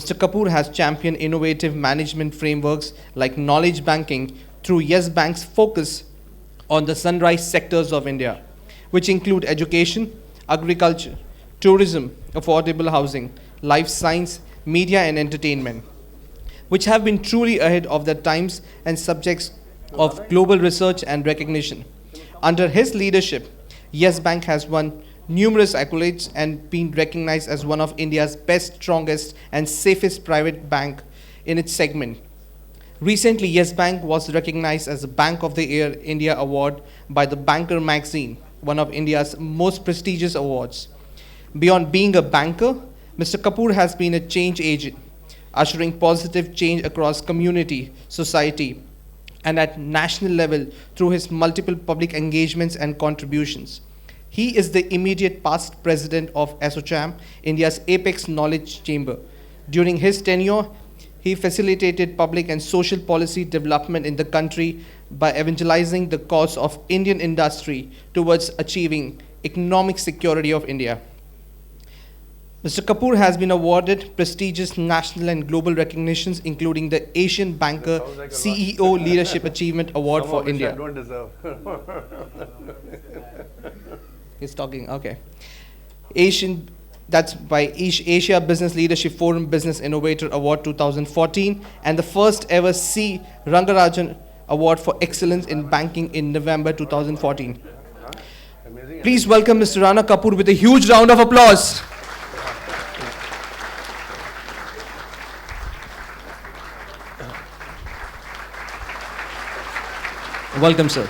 Mr. Kapoor has championed innovative management frameworks like knowledge banking through Yes Bank's focus on the sunrise sectors of India, which include education, agriculture, tourism, affordable housing, life science, media, and entertainment, which have been truly ahead of their times and subjects of global research and recognition. Under his leadership, Yes Bank has won numerous accolades and been recognized as one of India's best, strongest, and safest private bank in its segment. Recently, Yes Bank was recognized as a Bank of the Year India Award by the Banker magazine, one of India's most prestigious awards. Beyond being a banker, Mr. Kapoor has been a change agent, ushering positive change across community, society, and at national level through his multiple public engagements and contributions. He is the immediate past president of ASSOCHAM, India's apex knowledge chamber. During his tenure, he facilitated public and social policy development in the country by evangelizing the cause of Indian industry towards achieving economic security of India. Mr. Kapoor has been awarded prestigious national and global recognitions, including the Asian Banker CEO Leadership Achievement Award Some for of which India. I don't deserve. He's talking, okay. Asian, that's by Asia Business Leadership Forum Business Innovator Award 2014, and the first ever C. Rangarajan Award for Excellence in Banking in November 2014. Amazing. Please welcome Mr. Rana Kapoor with a huge round of applause. Welcome, sir.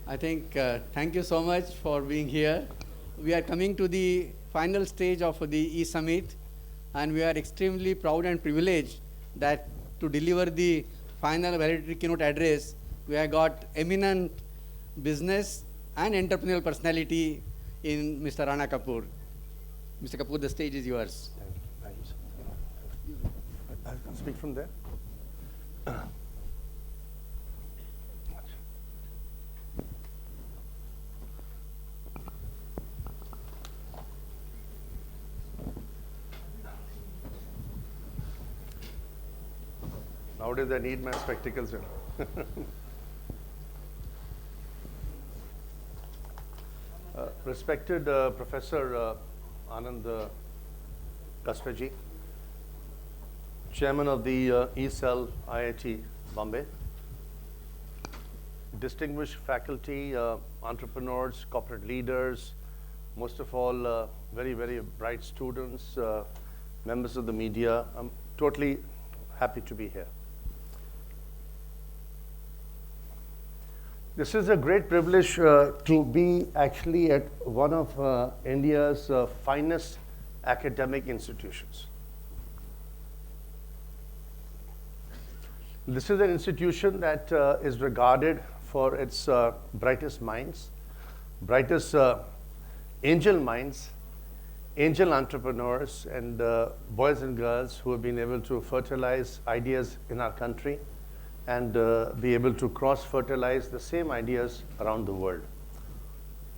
I think, thank you so much for being here. We are coming to the final stage of the E-Summit, and we are extremely proud and privileged that to deliver the final valedictory keynote address, we have got eminent business and entrepreneurial personality in Mr. Rana Kapoor. Mr. Kapoor, the stage is yours. Thank you. I can speak from there. Nowadays I need my spectacles. Respected Professor Anand Kaspaji, Chairman of the ECEL IIT Bombay, distinguished faculty, entrepreneurs, corporate leaders, most of all very, very bright students, members of the media. I'm totally happy to be here. This is a great privilege to be actually at one of India's finest academic institutions. This is an institution that is regarded for its brightest minds, brightest angel minds, angel entrepreneurs, and boys and girls who have been able to fertilize ideas in our country and be able to cross-fertilize the same ideas around the world.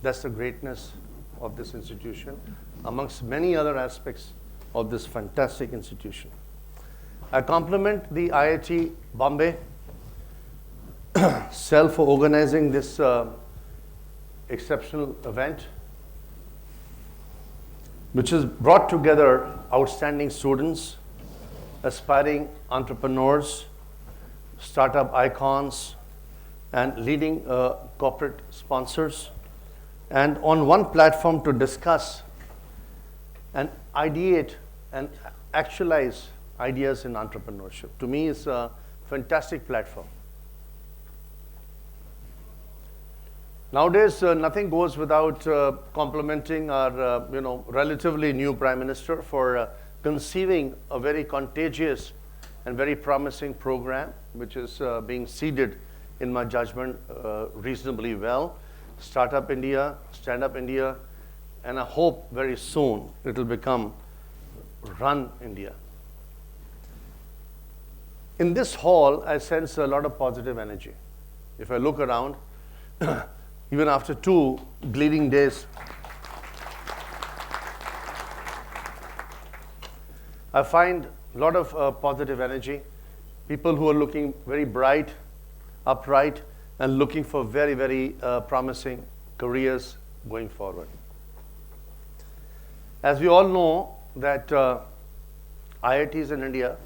That's the greatness of this institution, amongst many other aspects of this fantastic institution. I compliment the IIT Bombay CEL for organizing this exceptional event, which has brought together outstanding students, aspiring entrepreneurs, startup icons, and leading corporate sponsors, and on one platform to discuss and ideate and actualize ideas in entrepreneurship. To me, it's a fantastic platform. Nowadays, nothing goes without complimenting our relatively new Prime Minister for conceiving a very contagious and very promising program, which is being seeded, in my judgment, reasonably well. Startup India, Stand Up India, and I hope very soon it will become run India. In this hall, I sense a lot of positive energy. If I look around, even after 2 bleeding days, I find a lot of positive energy. People who are looking very bright, upright, and looking for very, very promising careers going forward. As we all know that IITs in India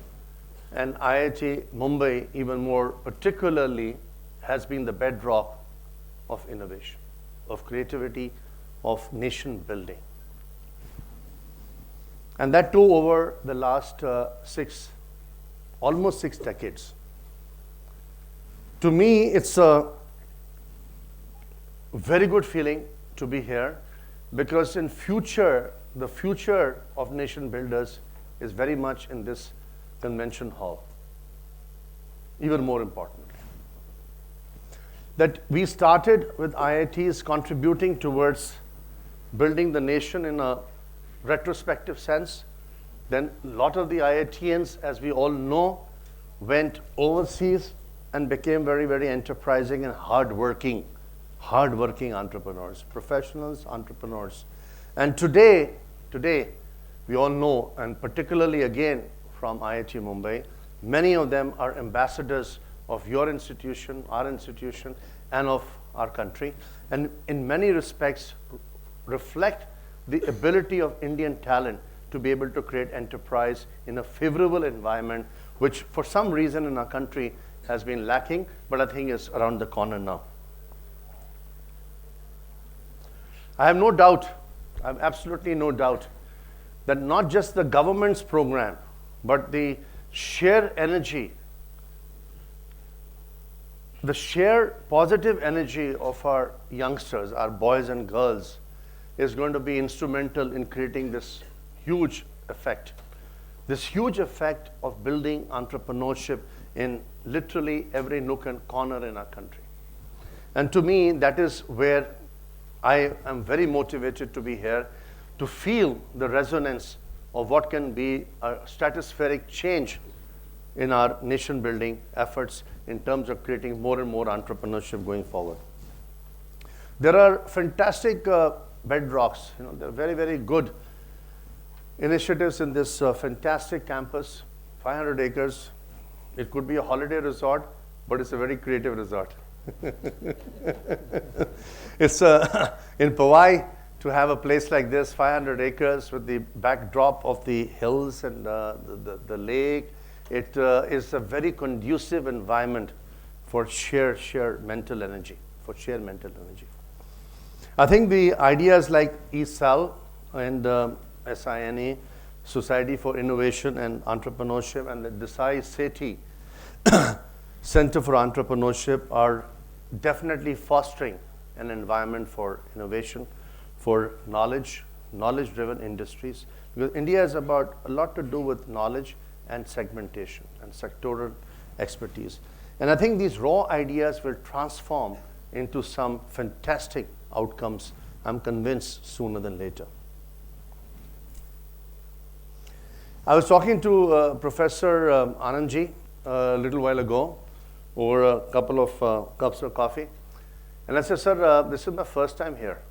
and IIT Mumbai even more particularly has been the bedrock of innovation, of creativity, of nation building. And that too over the last almost 6 decades. To me, it's a very good feeling to be here because in future, the future of nation builders is very much in this convention hall. Even more importantly, that we started with IITs contributing towards building the nation in a retrospective sense. Then a lot of the IITians, as we all know, went overseas and became very, very enterprising and hardworking entrepreneurs, professionals, entrepreneurs. And today, we all know, and particularly again from IIT Mumbai, many of them are ambassadors of your institution, our institution, and of our country, and in many respects reflect the ability of Indian talent to be able to create enterprise in a favorable environment, which for some reason in our country has been lacking, but I think is around the corner now. I have no doubt, I have absolutely no doubt, that not just the government's program, but the sheer energy, the sheer positive energy of our youngsters, our boys and girls, is going to be instrumental in creating this huge effect of building entrepreneurship in literally every nook and corner in our country. And to me, that is where I am very motivated to be here, to feel the resonance of what can be a stratospheric change in our nation building efforts in terms of creating more and more entrepreneurship going forward. There are fantastic bedrocks, there are very, very good initiatives in this fantastic campus, 500 acres. It could be a holiday resort, but it's a very creative resort. It's in Powai, to have a place like this, 500 acres with the backdrop of the hills and the lake. It is a very conducive environment for sheer mental energy, I think the ideas like eSAL and SINE, Society for Innovation and Entrepreneurship, and the Desai Sethi Center for Entrepreneurship are definitely fostering an environment for innovation, for knowledge-driven industries. Because India is about a lot to do with knowledge and segmentation and sectoral expertise. And I think these raw ideas will transform into some fantastic outcomes, I'm convinced, sooner than later. I was talking to Professor Anandji a little while ago over a couple of cups of coffee. And I said, sir, this is my first time here.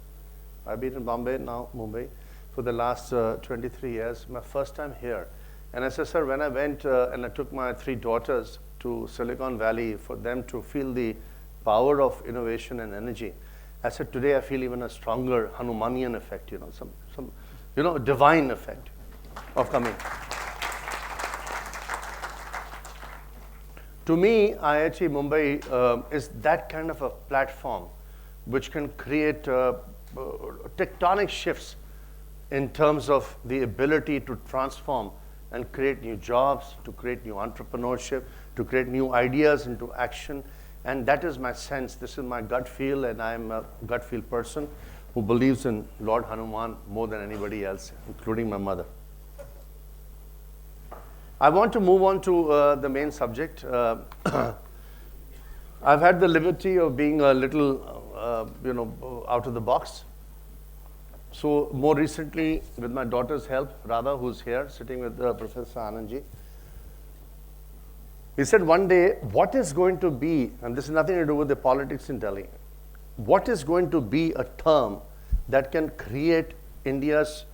I've been in Bombay, now Mumbai, for the last 23 years, my first time here. And I said, sir, when I went and I took my 3 daughters to Silicon Valley for them to feel the power of innovation and energy, I said, today I feel even a stronger Hanumanian effect, some divine effect of coming. To me, IIT Mumbai is that kind of a platform which can create tectonic shifts in terms of the ability to transform and create new jobs, to create new entrepreneurship, to create new ideas into action. And that is my sense. This is my gut feel, and I'm a gut feel person who believes in Lord Hanuman more than anybody else, including my mother. I want to move on to the main subject. I've had the liberty of being a little, out of the box. So more recently, with my daughter's help, Radha, who's here, sitting with Professor Anandji, he said one day, what is going to be, and this has nothing to do with the politics in Delhi, what is going to be a term that can create India's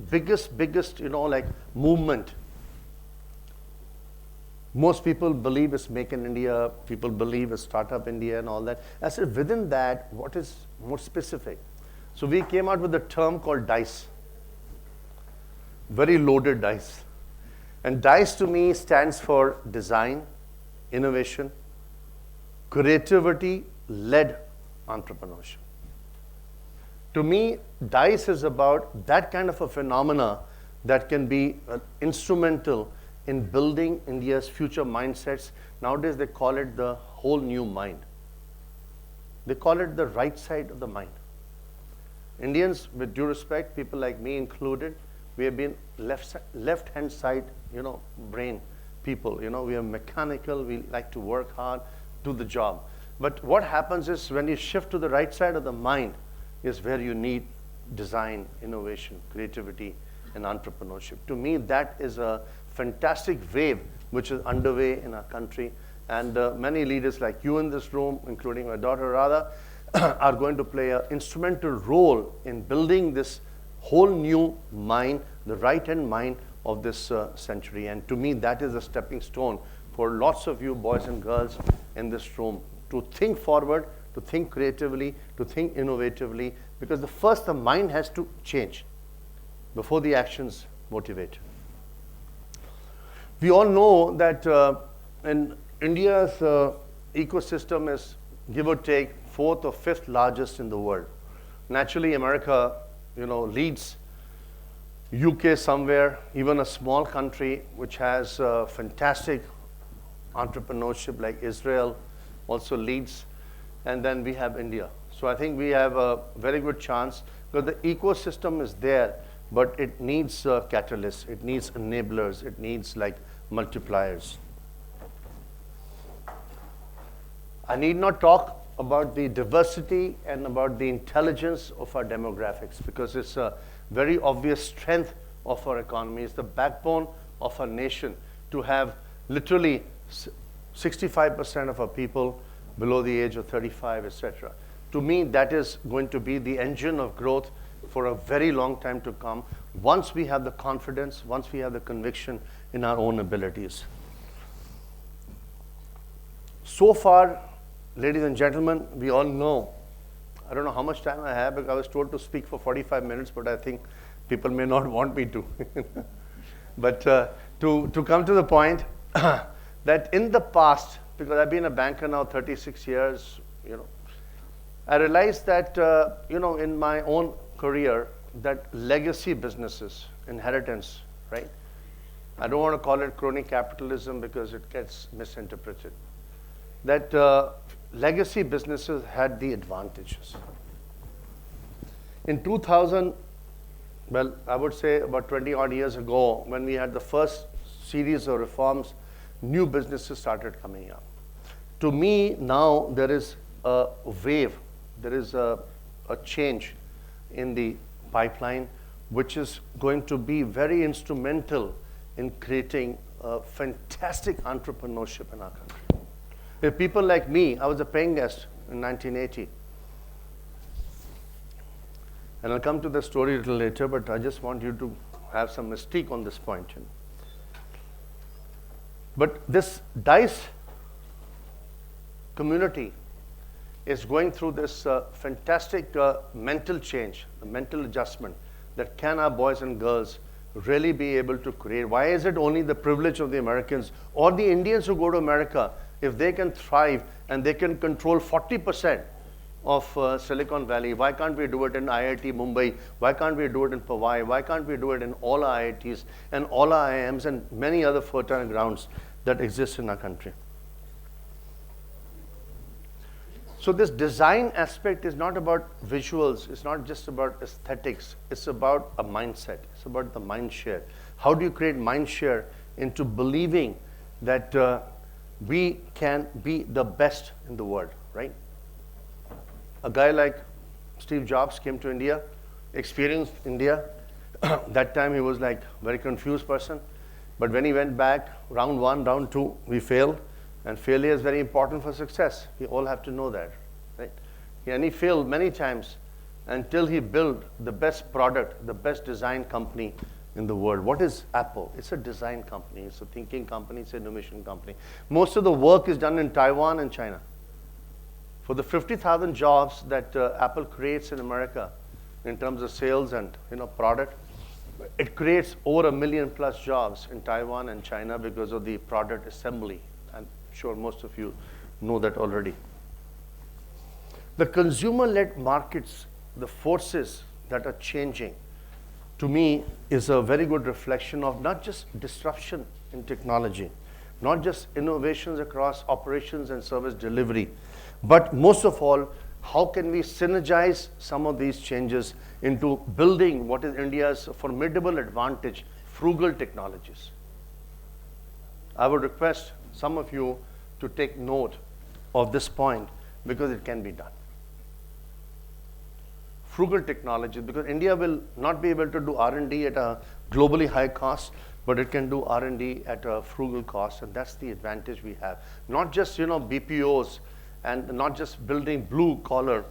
biggest, like movement? Most people believe it's Make in India, people believe it's Startup India and all that. I said, within that, what is more specific? So we came out with a term called DICE, very loaded dice. And DICE to me stands for design, innovation, creativity-led entrepreneurship. To me, DICE is about that kind of a phenomena that can be instrumental in building India's future mindsets. Nowadays, they call it the whole new mind. They call it the right side of the mind. Indians, with due respect, people like me included, we have been left-hand side, brain people. We are mechanical. We like to work hard, do the job. But what happens is when you shift to the right side of the mind is where you need design, innovation, creativity, and entrepreneurship. To me, that is a fantastic wave which is underway in our country. And many leaders like you in this room, including my daughter Radha, are going to play an instrumental role in building this whole new mind, the right-hand mind of this century. And to me, that is a stepping stone for lots of you boys and girls in this room to think forward, to think creatively, to think innovatively, because the mind has to change before the actions motivate. We all know that in India's ecosystem is, give or take, 4th or 5th largest in the world. Naturally, America, leads. UK somewhere, even a small country which has fantastic entrepreneurship like Israel also leads. And then we have India. So I think we have a very good chance because the ecosystem is there, but it needs catalysts, it needs enablers, it needs like multipliers. I need not talk about the diversity and about the intelligence of our demographics because it's a very obvious strength of our economy. It's the backbone of our nation to have literally 65% of our people below the age of 35, etc. To me, that is going to be the engine of growth for a very long time to come once we have the confidence, once we have the conviction in our own abilities. So far, ladies and gentlemen, we all know, I don't know how much time I have because I was told to speak for 45 minutes, but I think people may not want me to. But to come to the point that in the past, because I've been a banker now 36 years, I realized that, in my own career, that legacy businesses, inheritance, right? I don't want to call it crony capitalism because it gets misinterpreted. That legacy businesses had the advantages. In 2000, well, I would say about 20 odd years ago, when we had the first series of reforms, new businesses started coming up. To me, now there is a wave, there is a change in the pipeline, which is going to be very instrumental in creating a fantastic entrepreneurship in our country. If people like me, I was a paying guest in 1980. And I'll come to the story a little later, but I just want you to have some mystique on this point. But this DICE community is going through this fantastic mental change, the mental adjustment that can our boys and girls really be able to create. Why is it only the privilege of the Americans or the Indians who go to America, if they can thrive and they can control 40% of Silicon Valley, why can't we do it in IIT Mumbai? Why can't we do it in Powai? Why can't we do it in all our IITs and all our IIMs and many other fertile grounds that exist in our country? So this design aspect is not about visuals, it's not just about aesthetics, it's about a mindset, it's about the mind share. How do you create mind share into believing that we can be the best in the world, right? A guy like Steve Jobs came to India experienced India. That time he was like very confused person. But when he went back, round one, round two, we failed. And failure is very important for success. We all have to know that, right? And he failed many times until he built the best product, the best design company in the world. What is Apple? It's a design company. It's a thinking company. It's an innovation company. Most of the work is done in Taiwan and China. For the 50,000 jobs that Apple creates in America in terms of sales and product, it creates over 1 million plus jobs in Taiwan and China because of the product assembly. I'm sure most of you know that already. The consumer-led markets, the forces that are changing, to me, is a very good reflection of not just disruption in technology, not just innovations across operations and service delivery, but most of all, how can we synergize some of these changes into building what is India's formidable advantage, frugal technologies. I would request some of you to take note of this point because it can be done. Frugal technology, because India will not be able to do R&D at a globally high cost, but it can do R&D at a frugal cost, and that's the advantage we have. Not just BPOs and not just building blue collar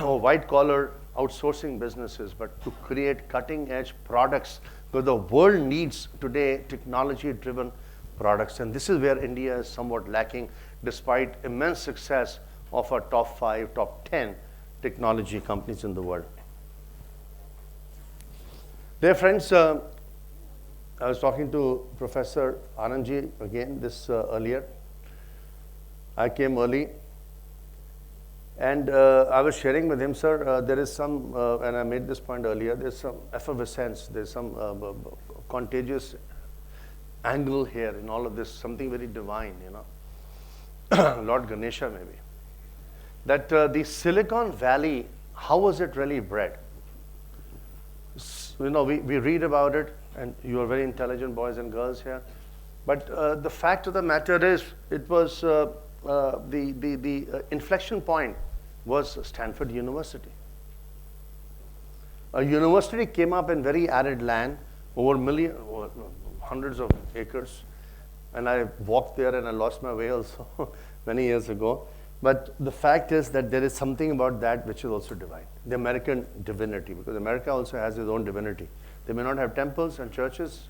or white collar outsourcing businesses, but to create cutting edge products, because the world needs today technology driven products, and this is where India is somewhat lacking despite immense success of our top 5, top 10 technology companies in the world. Dear friends, I was talking to Professor Anandji again this earlier. I came early and I was sharing with him, sir, there is some, and I made this point earlier, there's some effervescence, there's some contagious angle here in all of this, something very divine, Lord Ganesha maybe. That the Silicon Valley, how was it really bred? We read about it, and you are very intelligent boys and girls here. But the fact of the matter is, it was the inflection point was Stanford University. A university came up in very arid land, over hundreds of acres, and I walked there and I lost my way also many years ago. But the fact is that there is something about that which is also divine, the American divinity, because America also has its own divinity. They may not have temples and churches,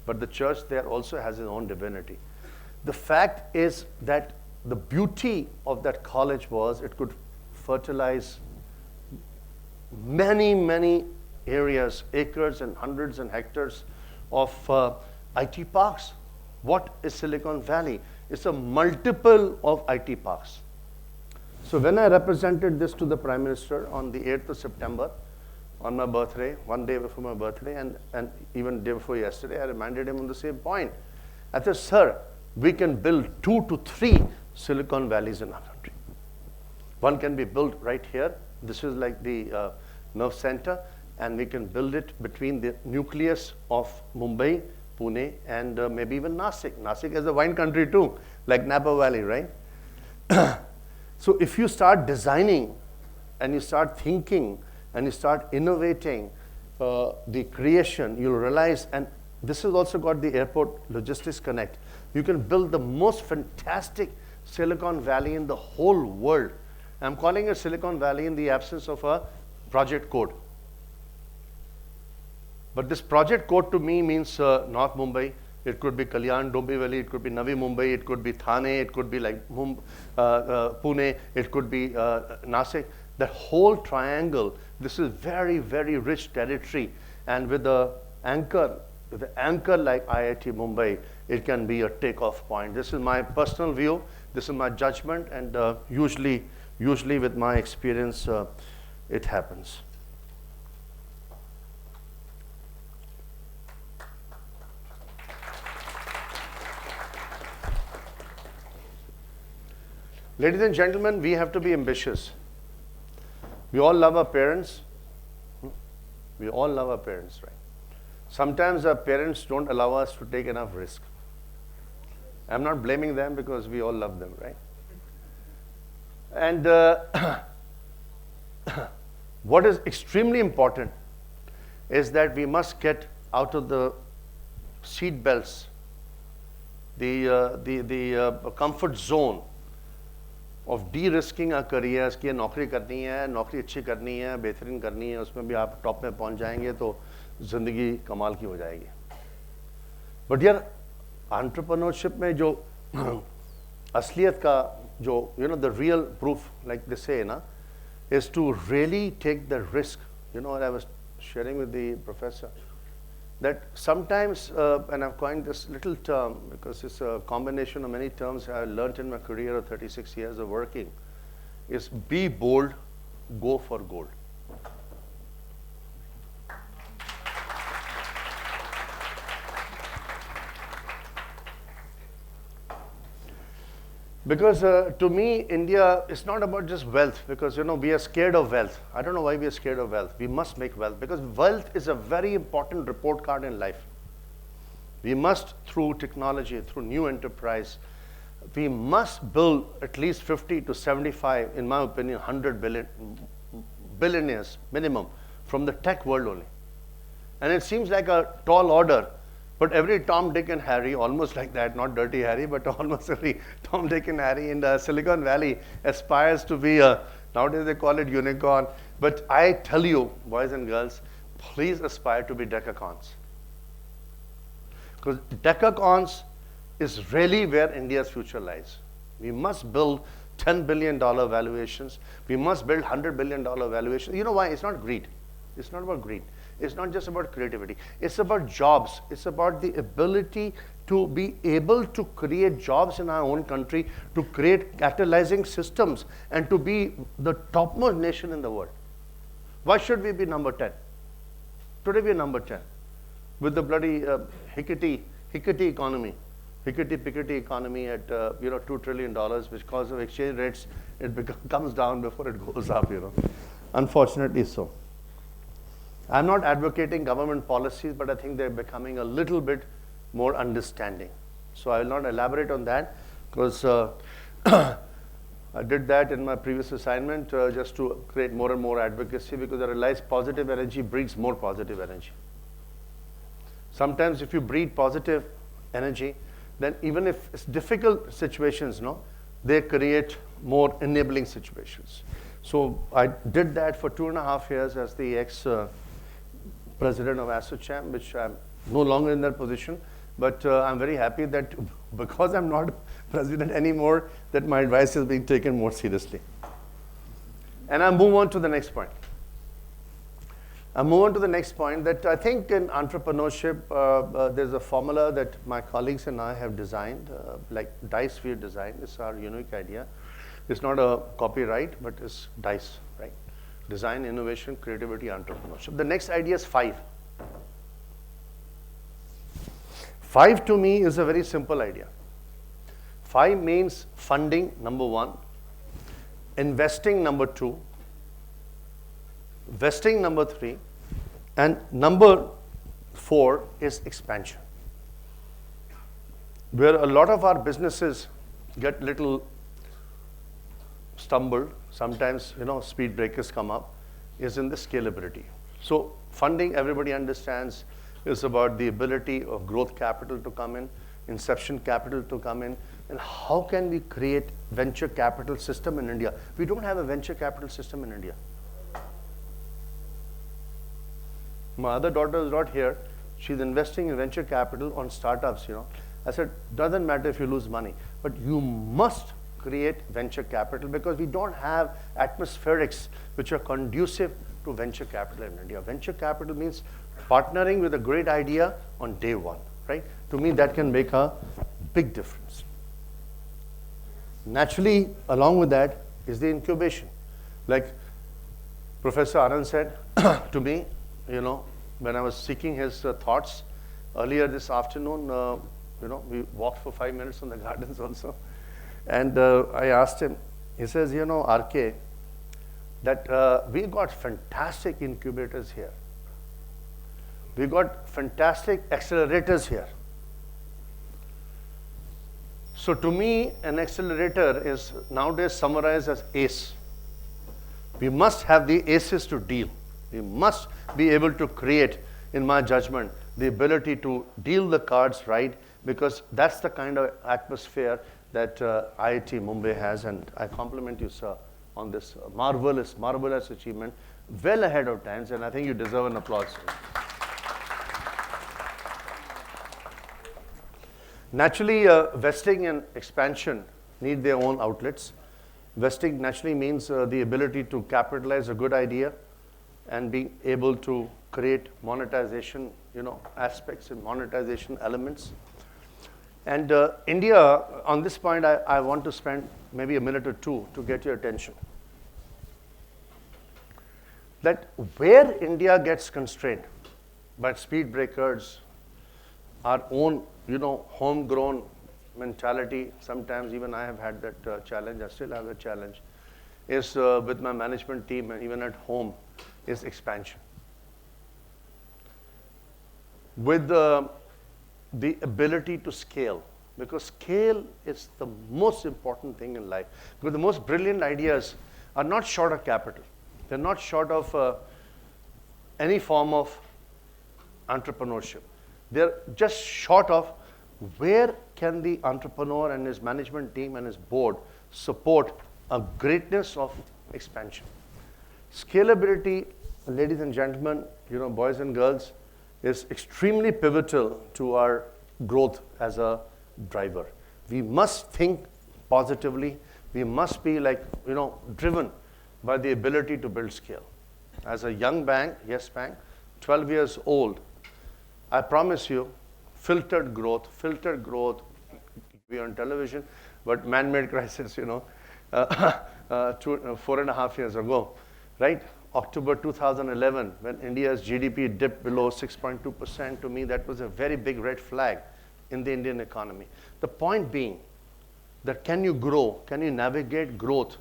but the church there also has its own divinity. The fact is that the beauty of that college was it could fertilize many, many areas, acres and hundreds and hectares of IT parks. What is Silicon Valley? It's a multiple of IT parks. So when I represented this to the Prime Minister on the 8th of September, on my birthday, one day before my birthday, and even day before yesterday, I reminded him on the same point. I said, sir, we can build 2 to 3 Silicon Valleys in our country. One can be built right here. This is like the nerve center, and we can build it between the nucleus of Mumbai, Pune, and maybe even Nasik. Nasik is a wine country too, like Napa Valley, right? So if you start designing and you start thinking and you start innovating the creation, you'll realize, and this has also got the airport logistics connect. You can build the most fantastic Silicon Valley in the whole world. I'm calling it Silicon Valley in the absence of a project code. But this project code to me means North Mumbai. It could be Kalyan, Dombivli, it could be Navi Mumbai, it could be Thane, it could be like Pune, it could be Nasik. The whole triangle, this is very, very rich territory. And with the anchor like IIT Mumbai, it can be a takeoff point. This is my personal view, this is my judgment, and usually with my experience, it happens. Ladies and gentlemen, we have to be ambitious. We all love our parents. We all love our parents, right? Sometimes our parents don't allow us to take enough risk. I'm not blaming them because we all love them, right? And what is extremely important is that we must get out of the seat belts, the comfort zone of de-risking our careers कि नौकरी करनी है, नौकरी अच्छी करनी है, बेहतरीन करनी है, उसमें भी आप टॉप में पहुंच जाएंगे तो ज़िंदगी कमाल की हो जाएगी. बट यार एंटरप्रेन्योरशिप में जो असलियत का जो the real proof like they से ना is to really take the risk. What I was sharing with the professor, that sometimes, and I've coined this little term because it's a combination of many terms I learned in my career of 36 years of working, is be bold, go for gold. Because to me, India is not about just wealth, because we are scared of wealth. I don't know why we are scared of wealth. We must make wealth, because wealth is a very important report card in life. We must, through technology, through new enterprise, we must build at least 50 to 75, in my opinion, 100 billionaires minimum from the tech world only. And it seems like a tall order, but every Tom, Dick, and Harry, almost like that, not Dirty Harry, but almost every Tom, Dick, and Harry in the Silicon Valley aspires to be a, nowadays they call it unicorn. But I tell you, boys and girls, please aspire to be decacorns. Because decacorns is really where India's future lies. We must build $10 billion valuations. We must build $100 billion valuations. You know why? It's not greed. It's not about greed. It's not just about creativity. It's about jobs. It's about the ability to be able to create jobs in our own country, to create catalyzing systems, and to be the topmost nation in the world. Why should we be number 10? Today we are number 10. With the bloody hickety economy, hickety-pickety economy at $2 trillion, which because of exchange rates, it comes down before it goes up, Unfortunately so. I'm not advocating government policies, but I think they're becoming a little bit more understanding. So I will not elaborate on that, because I did that in my previous assignment just to create more and more advocacy, because I realized positive energy breeds more positive energy. Sometimes if you breed positive energy, then even if it's difficult situations, they create more enabling situations. So I did that for 2.5 years as the ex-president of ASSOCHAM, which I'm no longer in that position, but I'm very happy that because I'm not president anymore, that my advice is being taken more seriously. And I move on to the next point. That I think in entrepreneurship, there's a formula that my colleagues and I have designed, like DICE we have designed. It's our unique idea. It's not a copyright, but it's DICE, right? Design, innovation, creativity, entrepreneurship. The next idea is 5. 5 to me is a very simple idea. 5 means funding, number 1, investing, number 2, vesting, number 3, and number 4 is expansion. Where a lot of our businesses get little stumbled, sometimes speed breakers come up, is in the scalability. So funding, everybody understands, is about the ability of growth capital to come in, inception capital to come in, and how can we create venture capital system in India? We don't have a venture capital system in India. My other daughter is not here. She's investing in venture capital on startups, I said, doesn't matter if you lose money, but you must create venture capital, because we don't have atmospherics which are conducive to venture capital in India. Venture capital means partnering with a great idea on day one, right? To me, that can make a big difference. Naturally, along with that is the incubation. Like Professor Anand said to me, when I was seeking his thoughts earlier this afternoon, we walked for 5 minutes on the gardens also. And I asked him, he says, RK, that we got fantastic incubators here. We got fantastic accelerators here. So to me, an accelerator is nowadays summarized as ACE. We must have the ACEs to deal. We must be able to create, in my judgment, the ability to deal the cards right, because that's the kind of atmosphere that IIT Mumbai has, and I compliment you, sir, on this marvelous achievement, well ahead of times, and I think you deserve an applause. Naturally, vesting and expansion need their own outlets. Vesting naturally means the ability to capitalize a good idea and being able to create monetization, aspects and monetization elements. And India, on this point, I want to spend maybe a minute or two to get your attention. That where India gets constrained by speed breakers, our own, homegrown mentality, sometimes even I have had that challenge, I still have that challenge, is with my management team and even at home, is expansion. With the ability to scale, because scale is the most important thing in life. Because the most brilliant ideas are not short of capital. They're not short of any form of entrepreneurship. They're just short of where can the entrepreneur and his management team and his board support a greatness of expansion. Scalability, ladies and gentlemen, boys and girls, is extremely pivotal to our growth as a driver. We must think positively. We must be driven by the ability to build scale. As a young bank, Yes Bank, 12 years old, I promise you, filtered growth, we are on television, but man-made crisis, 4.5 years ago, right? October 2011, when India's GDP dipped below 6.2%, to me that was a very big red flag in the Indian economy. The point being that can you grow, can you navigate growth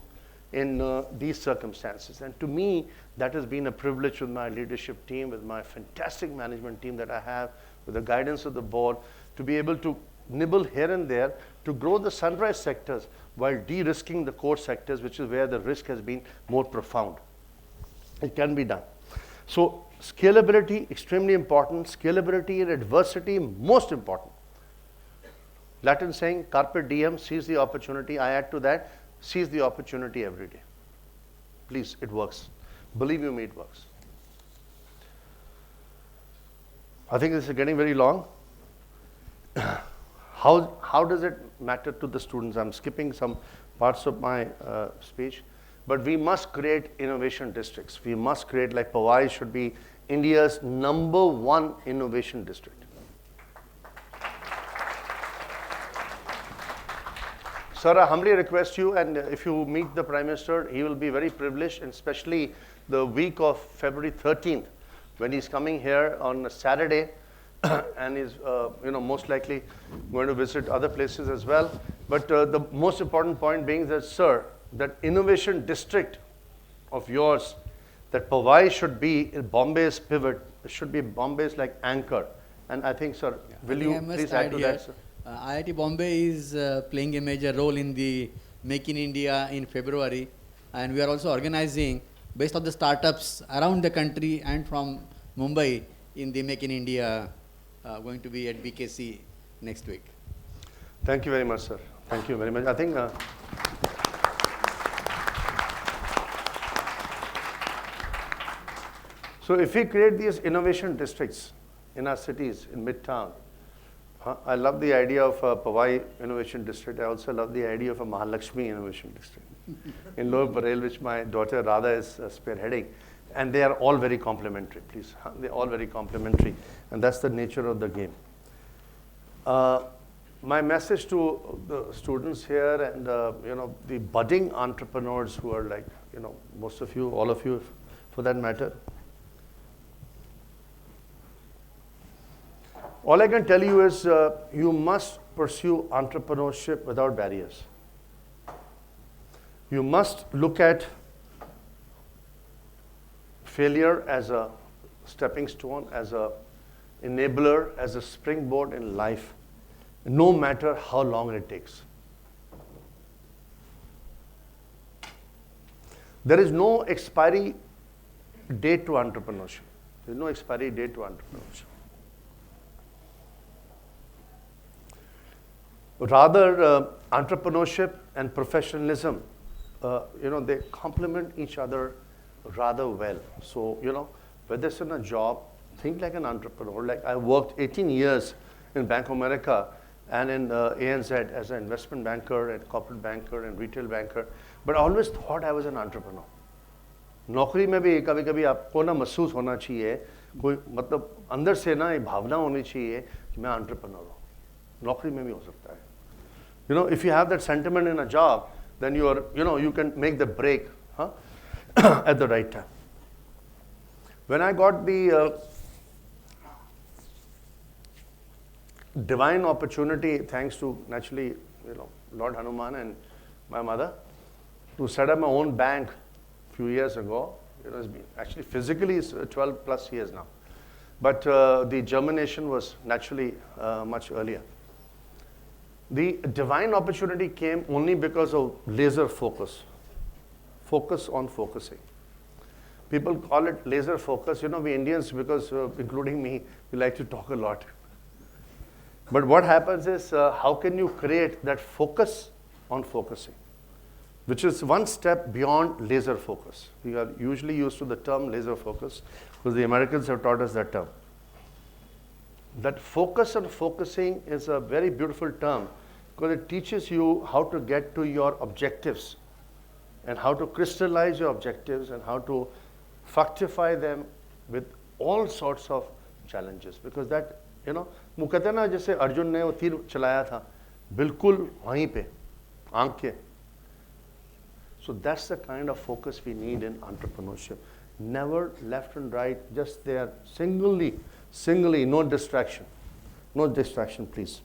in these circumstances? And to me, that has been a privilege with my leadership team, with my fantastic management team that I have, with the guidance of the board, to be able to nibble here and there to grow the sunrise sectors while de-risking the core sectors, which is where the risk has been more profound. It can be done. So scalability, extremely important. Scalability in adversity, most important. Latin saying, carpe diem, seize the opportunity. I add to that, seize the opportunity every day. Please, it works. Believe you me, it works. I think this is getting very long. How does it matter to the students? I'm skipping some parts of my speech. But we must create innovation districts. We must create, like Powai should be India's #1 innovation district. Sir, I humbly request you, and if you meet the Prime Minister, he will be very privileged, and especially the week of February 13th, when he's coming here on a Saturday, and is most likely going to visit other places as well. But the most important point being that, sir, that innovation district of yours, that Powai should be Bombay's pivot, should be Bombay's anchor. And I think, sir, will you please add to that, sir? IIT Bombay is playing a major role in the Make in India in February, and we are also organizing, based on the startups around the country and from Mumbai, in the Make in India, going to be at BKC next week. Thank you very much, sir. Thank you very much. I think so if we create these innovation districts in our cities, in Midtown, I love the idea of a Powai Innovation District. I also love the idea of a Mahalakshmi Innovation District in Lower Parel, which my daughter Radha is spearheading. And they are all very complementary, please. They're all very complementary. And that's the nature of the game. My message to the students here and the budding entrepreneurs who are most of you, all of you for that matter, all I can tell you is you must pursue entrepreneurship without barriers. You must look at failure as a stepping stone, as a enabler, as a springboard in life, no matter how long it takes. There is no expiry date to entrepreneurship. There's no expiry date to entrepreneurship. Rather, entrepreneurship and professionalism, they complement each other rather well. So, whether it's in a job, think like an entrepreneur. Like I worked 18 years in Bank of America and in ANZ as an investment banker and corporate banker and retail banker, but I always thought I was an entrepreneur. नौकरी में भी कभी कभी आपको ना महसूस होना चाहिए, कोई मतलब अंदर से ना ये भावना होनी चाहिए कि मैं एंटरप्रेन्योर हूँ. नौकरी में भी हो सकता है. If you have that sentiment in a job, then you can make the break at the right time. When I got the divine opportunity, thanks to naturally, Lord Hanuman and my mother, to set up my own bank a few years ago. It's been actually physically it's 12 plus years now, but the germination was naturally much earlier. The divine opportunity came only because of laser focus on focusing. People call it laser focus. We Indians, because including me, we like to talk a lot. But what happens is, how can you create that focus on focusing, which is one step beyond laser focus. We are usually used to the term laser focus because the Americans have taught us that term. That focus on focusing is a very beautiful term because it teaches you how to get to your objectives and how to crystallize your objectives and how to fructify them with all sorts of challenges. Because that, वो कहते हैं ना जैसे अर्जुन ने वो तीर चलाया था बिल्कुल वहीं पे आंख के. So that's the kind of focus we need in entrepreneurship. Never left and right, just there, singly, no distraction. No distraction, please.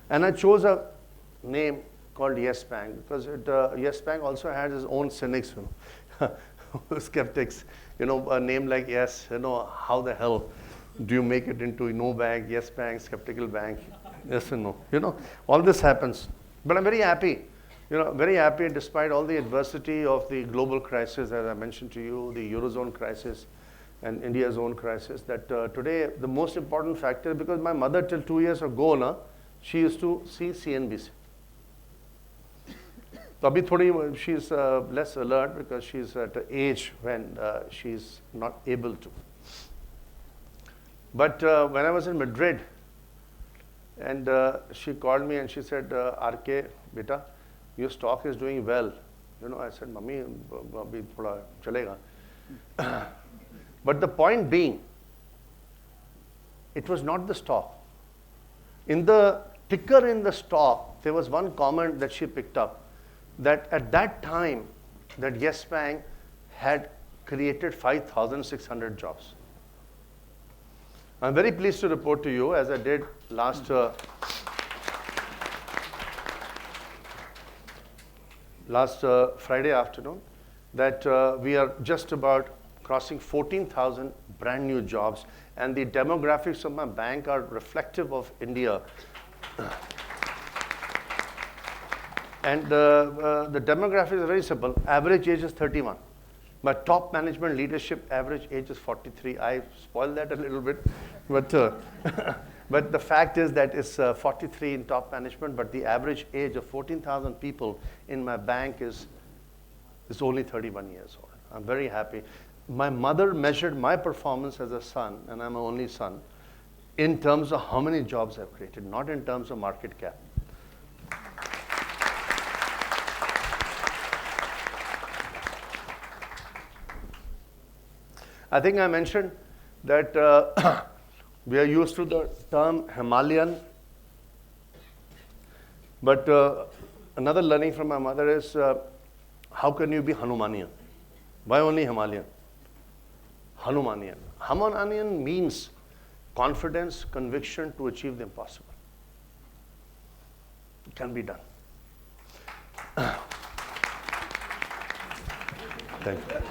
And I chose a name called Yes Bank because Yes Bank also has its own cynics, skeptics. A name like Yes, how the hell do you make it into no bank, Yes Bank, skeptical bank, yes and no. All this happens. But I'm very happy. Very happy despite all the adversity of the global crisis, as I mentioned to you, the Eurozone crisis and India's own crisis, that today the most important factor, because my mother till 2 years ago, she used to see CNBC. So abhi thodi, she's less alert because she's at an age when she's not able to. But when I was in Madrid, and she called me and she said, RK, beta, your stock is doing well. I said, Mummy, abhi thoda chalega. But the point being, it was not the stock. In the ticker in the stock, there was one comment that she picked up, that at that time, that Yes Bank had created 5,600 jobs. I'm very pleased to report to you, as I did last Friday afternoon, that we are just about crossing 14,000 brand new jobs, and the demographics of my bank are reflective of India. And the demographics are very simple. Average age is 31. My top management leadership average age is 43. I spoiled that a little bit, but but the fact is that it's 43 in top management, but the average age of 14,000 people in my bank is only 31 years old. I'm very happy. My mother measured my performance as a son, and I'm an only son, in terms of how many jobs I've created, not in terms of market cap. I think I mentioned that we are used to the term Himalayan, but another learning from my mother is how can you be Hanumanian? Why only Himalayan? Hanumanian. Hanumanian means confidence, conviction to achieve the impossible. It can be done. Thank you.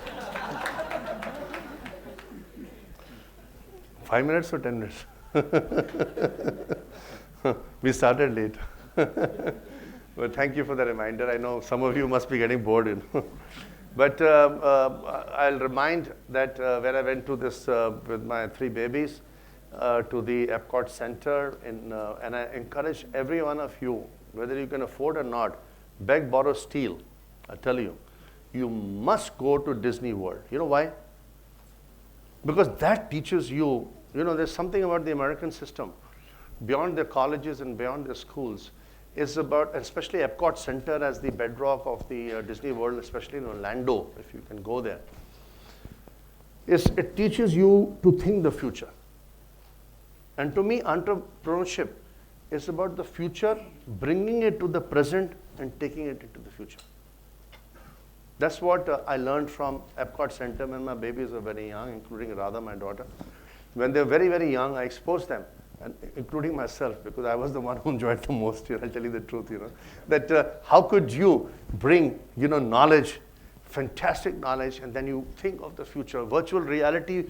5 minutes or 10 minutes? We started late. But thank you for the reminder. I know some of you must be getting bored. But I'll remind that when I went to this with my 3 babies to the Epcot Center, and I encourage every one of you, whether you can afford or not, beg, borrow, steal. I tell you, you must go to Disney World. You know why? Because that teaches you, there's something about the American system, beyond their colleges and beyond their schools, is about, especially Epcot Center as the bedrock of the Disney World, especially in Orlando, if you can go there, it teaches you to think the future. And to me, entrepreneurship is about the future, bringing it to the present and taking it into the future. That's what I learned from Epcot Center when my babies were very young, including Radha, my daughter. When they were very, very young, I exposed them, and including myself, because I was the one who enjoyed the most. I'll tell you the truth. That how could you bring knowledge, fantastic knowledge, and then you think of the future. Virtual reality,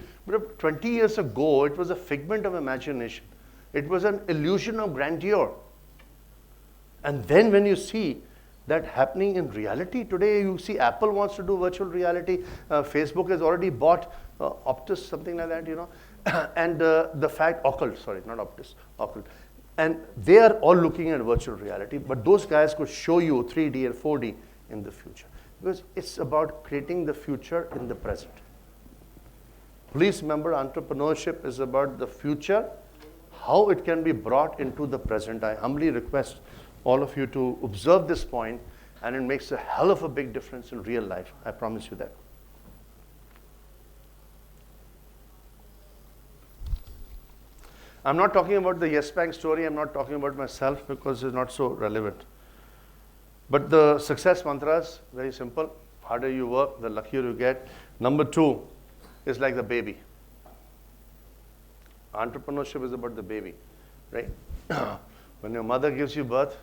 20 years ago, it was a figment of imagination. It was an illusion of grandeur. And then when you see that happening in reality, today you see Apple wants to do virtual reality. Facebook has already bought Optus, something like that, and the fact, Occult, sorry, not Optus, Occult. And they are all looking at virtual reality, but those guys could show you 3D and 4D in the future. Because it's about creating the future in the present. Please remember, entrepreneurship is about the future, how it can be brought into the present. I humbly request all of you to observe this point, and it makes a hell of a big difference in real life. I promise you that. I'm not talking about the Yes Bank story. I'm not talking about myself because it's not so relevant. But the success mantras, very simple. Harder you work, the luckier you get. Number 2 is like the baby. Entrepreneurship is about the baby, right? When your mother gives you birth,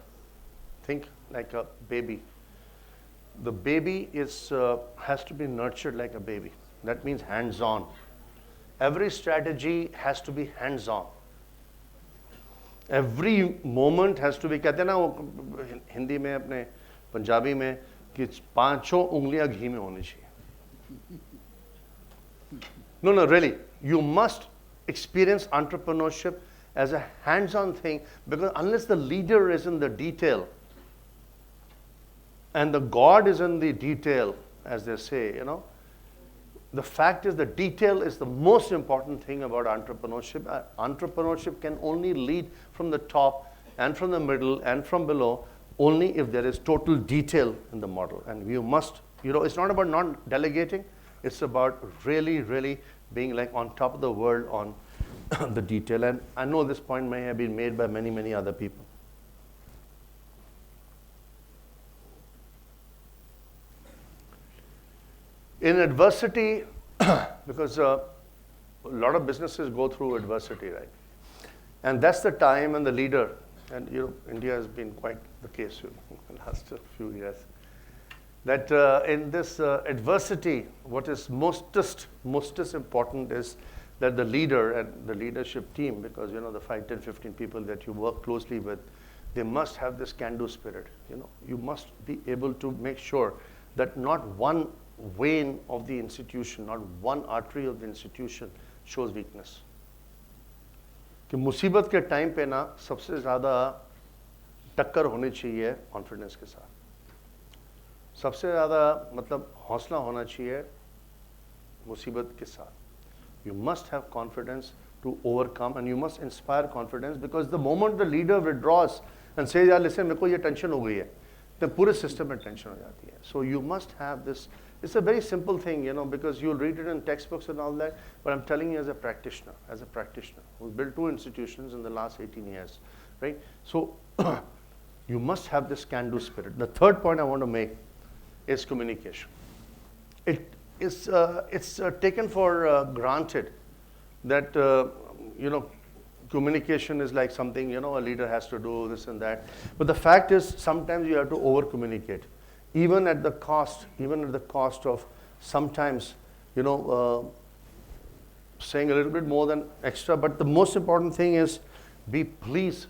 think like a baby. The baby has to be nurtured like a baby. That means hands-on. Every strategy has to be hands-on. Every moment has to be, कहते हैं ना वो हिंदी में अपने पंजाबी में कि 5 उंगलियां घी में होनी चाहिए. No, really. You must experience entrepreneurship as a hands-on thing, because unless the leader is in the detail, and the God is in the detail, as they say, the fact is the detail is the most important thing about entrepreneurship. Entrepreneurship can only lead from the top and from the middle and from below only if there is total detail in the model. And you must, it's not about not delegating. It's about really, really being like on top of the world on the detail. And I know this point may have been made by many, many other people. In adversity, because a lot of businesses go through adversity, right? And that's the time when the leader, and India has been quite the case in the last few years, that in this adversity, what is mostest important is that the leader and the leadership team, because the 5, 10, 15 people that you work closely with, they must have this can-do spirit. You must be able to make sure that not one vein of the institution, not one artery of the institution shows weakness. कि मुसीबत के time पे ना सबसे ज़्यादा टक्कर होनी चाहिए कॉन्फिडेंस के साथ. सबसे ज़्यादा मतलब हौसला होना चाहिए मुसीबत के साथ. You must have confidence to overcome, and you must inspire confidence, because the moment the leader withdraws and says, "यार listen, मेरे को ये tension हो गई है," then पूरे system में tension हो जाती है. So you must have this. It's a very simple thing, because you'll read it in textbooks and all that, but I'm telling you as a practitioner who's built 2 institutions in the last 18 years, right? So you must have this can-do spirit. The third point I want to make is communication. It's taken for granted that, communication is like something, a leader has to do this and that. But the fact is, sometimes you have to over-communicate. Even at the cost of sometimes, saying a little bit more than extra. But the most important thing is be please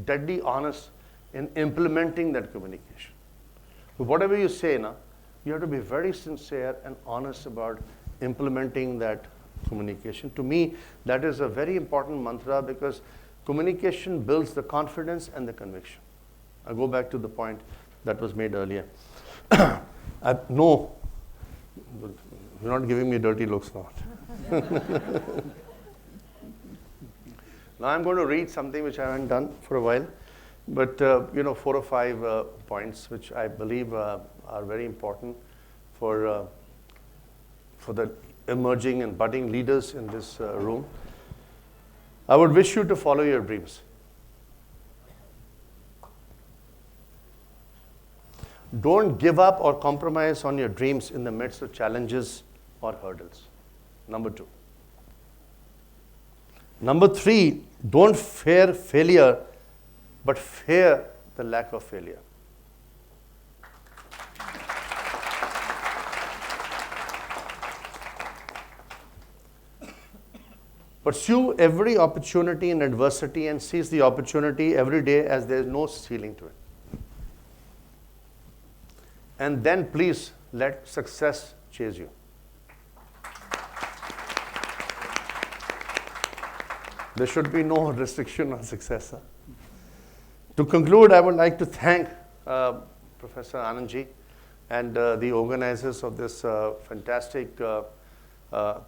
deadly honest in implementing that communication. So whatever you say, you have to be very sincere and honest about implementing that communication. To me, that is a very important mantra because communication builds the confidence and the conviction. I go back to the point that was made earlier. No, you're not giving me dirty looks now. Now I'm going to read something which I haven't done for a while, but 4 or 5 points which I believe are very important for the emerging and budding leaders in this room. I would wish you to follow your dreams. Don't give up or compromise on your dreams in the midst of challenges or hurdles. Number 2. Number 3, don't fear failure, but fear the lack of failure. Pursue every opportunity in adversity and seize the opportunity every day as there is no ceiling to it. And then please let success chase you. There should be no restriction on success. Huh? To conclude, I would like to thank Professor Anandji and the organizers of this fantastic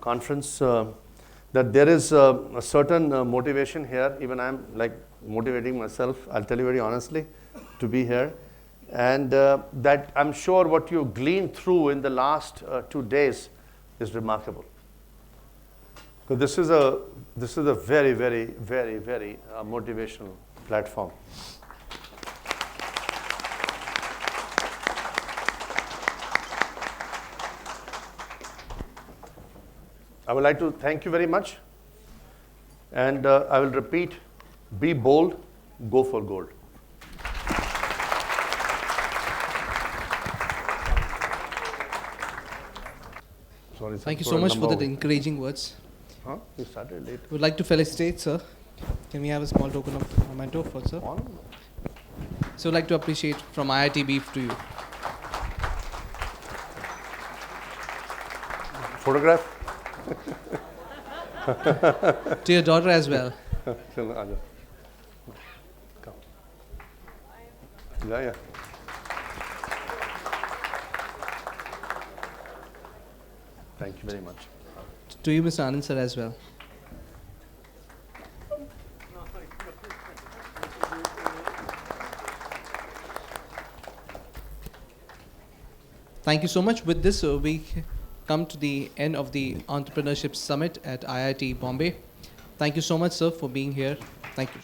conference. That there is a certain motivation here. Even I'm like motivating myself, I'll tell you very honestly, to be here. And that I'm sure what you gleaned through in the last 2 days is remarkable. So this is a very, very, very, very motivational platform. I would like to thank you very much. And I will repeat, be bold, go for gold. Sorry, sir, Thank you for so a much for number the encouraging words. Huh? You started late. Would like to felicitate, sir. Can we have a small token of memento for sir? On? So I'd like to appreciate from IIT Beef to you. Photograph? To your daughter as well. Chalo, aaja. Come. Yeah. Thank you very much. To you, Mr. Anand sir, as well. Thank you so much. With this, we come to the end of the Entrepreneurship Summit at IIT Bombay. Thank you so much, sir, for being here. Thank you.